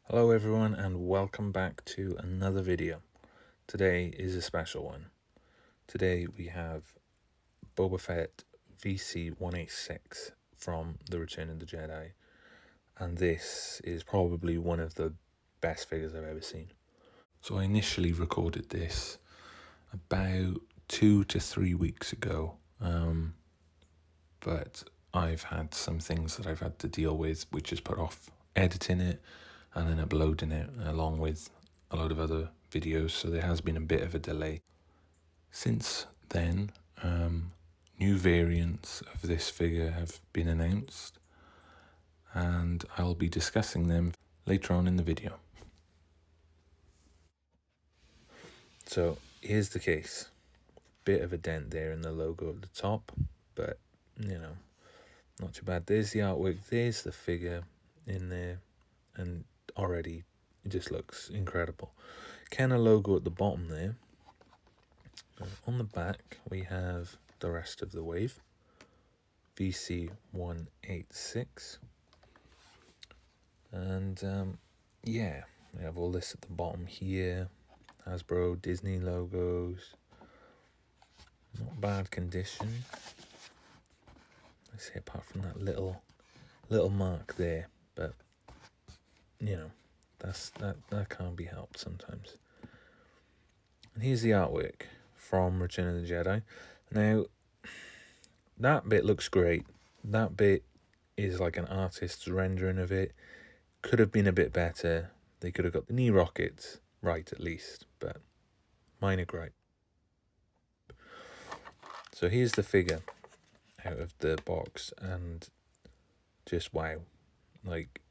Hello everyone and welcome back to another video. Today is a special one. Today we have Boba Fett VC186 from The Return of the Jedi, and this is probably one of the best figures I've ever seen. So I initially recorded this about 2 to 3 weeks ago, but I've had some things that I've had to deal with, which has put off editing it and then uploading it along with a load of other videos, so there has been a bit of a delay. Since then, new variants of this figure have been announced, and I'll be discussing them later on in the video. So here's the case. Bit of a dent there in the logo at the top, but not too bad. There's the artwork, there's the figure in there, and already it just looks incredible. Kenner logo at the bottom there. On the back we have the rest of the wave, VC186, and we have all this at the bottom here. Hasbro, Disney logos. Not bad condition. I say apart from that little mark there, but that can't be helped sometimes. And here's the artwork from Return of the Jedi. Now, that bit looks great. That bit is like an artist's rendering of it. Could have been a bit better. They could have got the knee rockets right at least, but minor gripe. So here's the figure out of the box, and just wow. Like,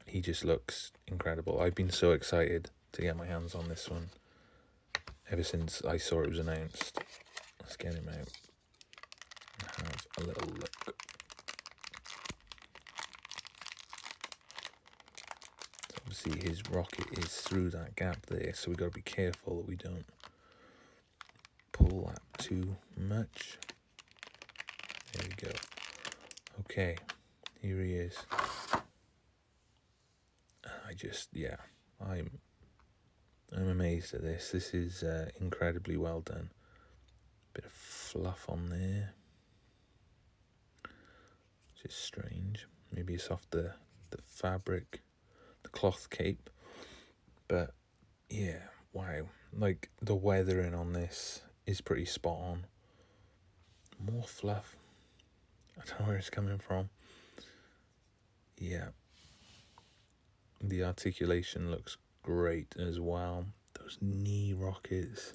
he just looks incredible. I've been so excited to get my hands on this one ever since I saw it was announced. Let's get him out and have a little look. So obviously his rocket is through that gap there, so we've got to be careful that we don't pull that too much. There we go. Okay, here he is. I'm amazed at this. This is incredibly well done. Bit of fluff on there, which is strange. Maybe it's off the fabric, the cloth cape. But yeah, wow. Like, the weathering on this is pretty spot on. More fluff. I don't know where it's coming from. Yeah. The articulation looks great as well. Those knee rockets.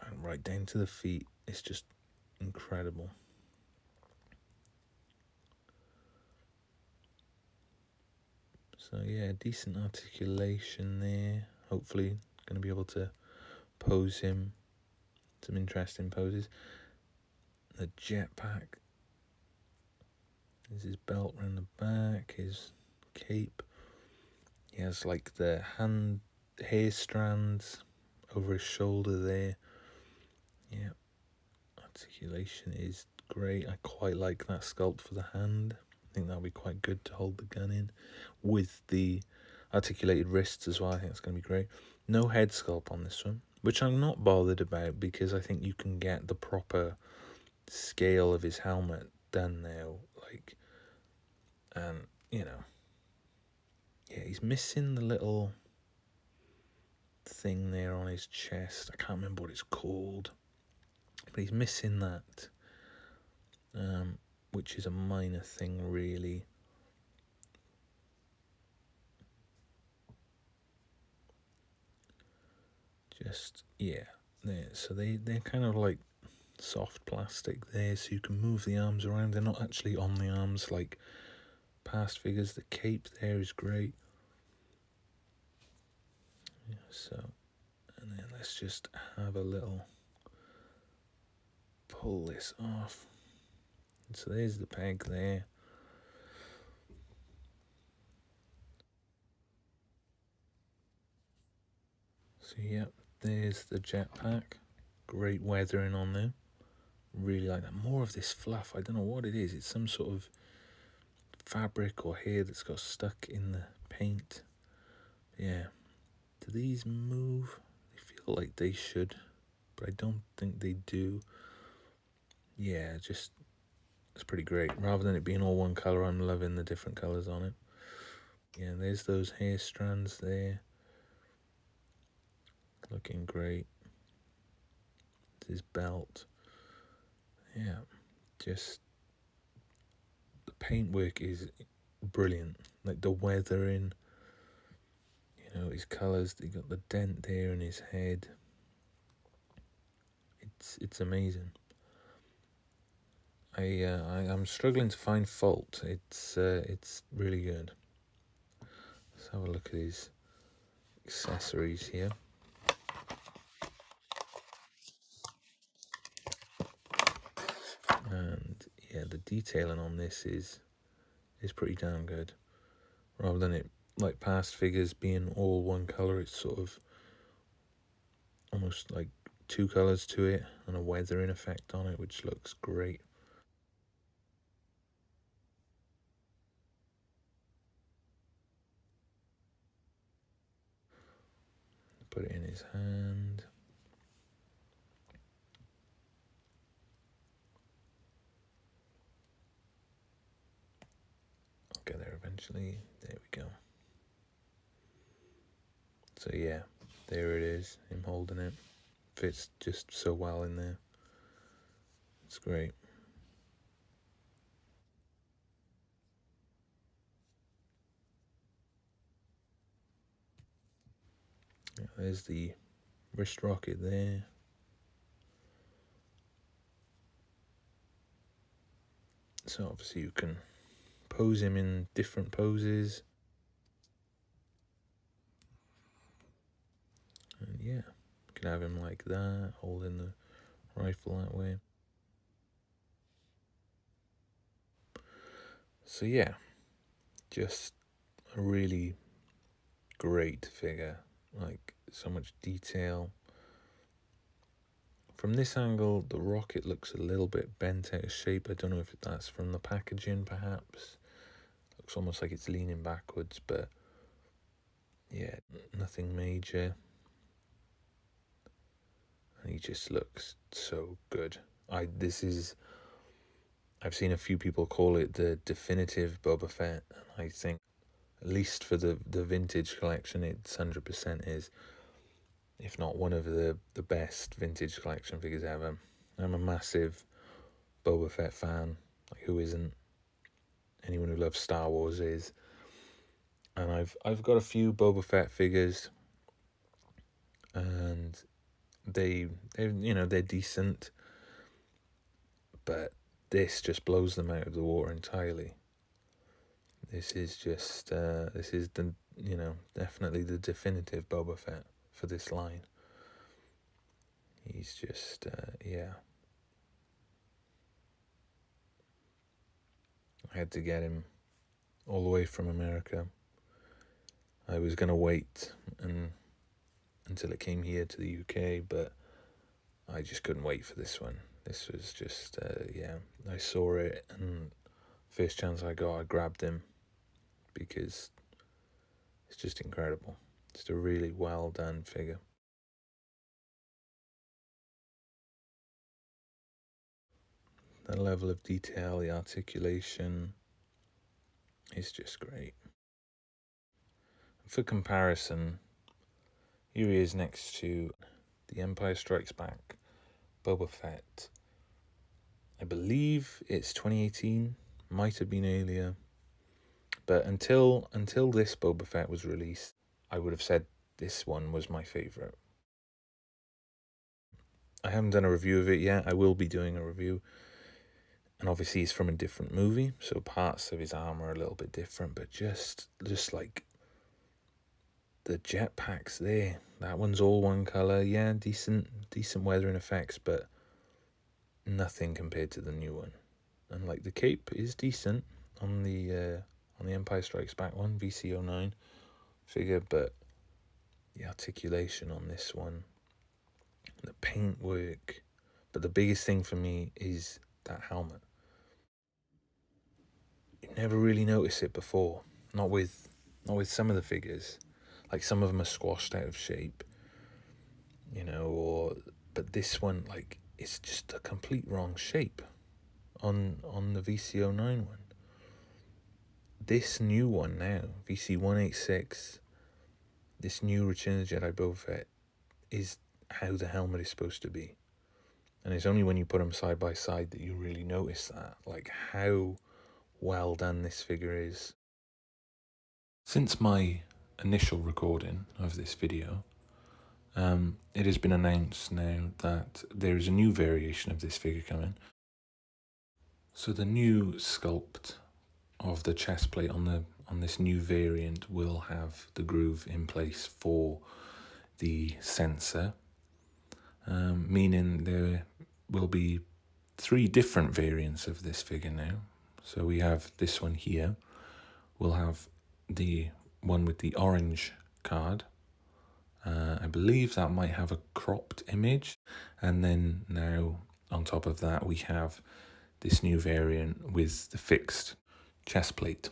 And right down to the feet. It's just incredible. So yeah, decent articulation there. Hopefully going to be able to pose him some interesting poses. The jetpack. There's his belt around the back, his cape. He has like the hair strands over his shoulder there. Yeah, articulation is great. I quite like that sculpt for the hand. I think that'll be quite good to hold the gun in with the articulated wrists as well. I think it's going to be great. No head sculpt on this one, which I'm not bothered about because I think you can get the proper scale of his helmet done now. Like, and he's missing the little thing there on his chest. I can't remember what it's called, but he's missing that, which is a minor thing really. Just, yeah, there. So they're kind of like soft plastic there, so you can move the arms around. They're not actually on the arms like past figures. The cape there is great. Yeah, so, and then let's just have a little pull this off. So there's the peg there. So yeah, there's the jetpack. Great weathering on there. Really like that. More of this fluff. I don't know what it is. It's some sort of fabric or hair that's got stuck in the paint. Yeah. Do these move? They feel like they should, but I don't think they do. Yeah, just, it's pretty great. Rather than it being all one colour, I'm loving the different colours on it. Yeah, there's those hair strands there. Looking great. His belt. Yeah, just, the paintwork is brilliant. Like the weathering, you know, his colours. They got the dent there in his head. It's amazing. I'm struggling to find fault. It's really good. Let's have a look at his accessories here. And yeah, the detailing on this is pretty damn good. Rather than it, like past figures, being all one colour, it's sort of almost like two colours to it and a weathering effect on it, which looks great. Put it in his hand. I'll get there eventually. There we go. So yeah, there it is, him holding it. Fits just so well in there. It's great. Yeah, there's the wrist rocket there. So obviously you can pose him in different poses. And yeah, you can have him like that, holding the rifle that way. So yeah, just a really great figure. Like, so much detail. From this angle, the rocket looks a little bit bent out of shape. I don't know if that's from the packaging, perhaps. Looks almost like it's leaning backwards, but yeah, nothing major. And he just looks so good. I've seen a few people call it the definitive Boba Fett, and I think, at least for the vintage collection, it's 100% is, if not one of the best vintage collection figures ever. I'm a massive Boba Fett fan. Like, who isn't? Anyone who loves Star Wars is. And I've got a few Boba Fett figures, and they're decent, but this just blows them out of the water entirely. This is just this is the definitely the definitive Boba Fett for this line. He's just yeah. I had to get him all the way from America. I was gonna wait until it came here to the UK, but I just couldn't wait for this one. This was just yeah. I saw it, and first chance I got, I grabbed him because it's just incredible. Just a really well done figure. The level of detail, the articulation is just great. For comparison, here he is next to The Empire Strikes Back, Boba Fett. I believe it's 2018, might have been earlier. But until this Boba Fett was released, I would have said this one was my favourite. I haven't done a review of it yet. I will be doing a review. And obviously he's from a different movie, so parts of his armor are a little bit different, but just like the jetpacks there. That one's all one color. Yeah, decent weathering effects, but nothing compared to the new one. And like the cape is decent on the Empire Strikes Back one, VC186 figure, but the articulation on this one, the paintwork. But the biggest thing for me is that helmet. never really noticed it before. Not with some of the figures. Like, some of them are squashed out of shape, you know, but this one, like, it's just a complete wrong shape on the VC09 one. This new one now, VC186, this new Return of the Jedi Boba Fett, is how the helmet is supposed to be. And it's only when you put them side by side that you really notice that, like, how well done this figure is. Since my initial recording of this video, it has been announced now that there is a new variation of this figure coming. So the new sculpt of the chest plate on this new variant will have the groove in place for the sensor, meaning there will be 3 different variants of this figure now. So we have this one here. We'll have the one with the orange card. I believe that might have a cropped image. And then now on top of that, we have this new variant with the fixed chest plate.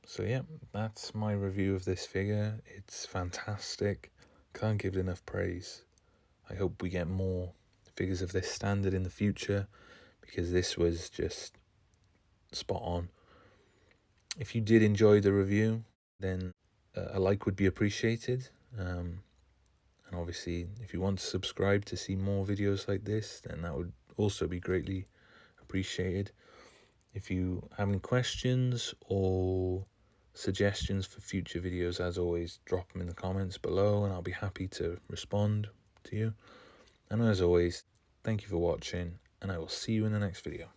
So yeah, that's my review of this figure. It's fantastic. Can't give it enough praise. I hope we get more figures of this standard in the future, because this was just spot on. If you did enjoy the review, then a like would be appreciated. And obviously, if you want to subscribe to see more videos like this, then that would also be greatly appreciated. If you have any questions or suggestions for future videos, as always, drop them in the comments below and I'll be happy to respond to you. And as always, thank you for watching, and I will see you in the next video.